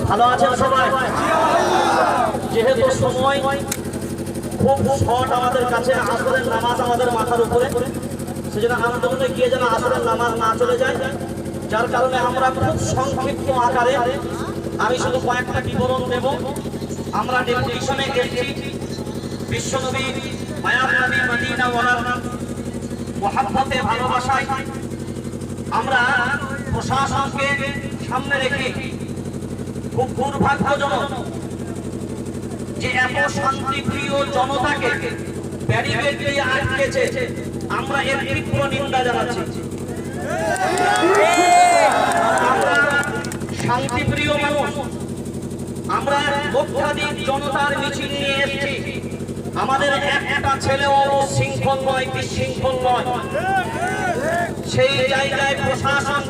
ভালো আছেন সবাই? যেহেতু সময় খুব শর্ট আমাদের কাছে, আসরের নামাজ আমাদের মাথার উপরে, সেজন্য আন্দোলনে গিয়ে যেন আসরের নামাজ না চলে যায়, যার কারণে আমরা খুব সংক্ষিপ্ত আকারে আমি শুধু কয়েকটা বিবরণ দেব। আমরা ডেপুটেশনে এসেছি বিশ্বনবী মায়ার নবী মদিনা ওয়ালার মহব্বতে ভালোবাসায় আমরা প্রশাসনকে সামনে রেখে খুব দুর্ভাগ্যজনক যে এত শান্তিপ্রিয় জনতাকে ব্যারিকেড দিয়ে আটকেছে, আমরা এর তীব্র নিন্দা জানাচ্ছি। আমরা শান্তিপ্রিয় মানুষ, আমরা লক্ষাধিক জনতার মিছিল নিয়ে এসেছি, আমাদের একটা ছেলেও শৃঙ্খল নয়, বিশৃঙ্খল নয়। সেই জায়গায় প্রশাসন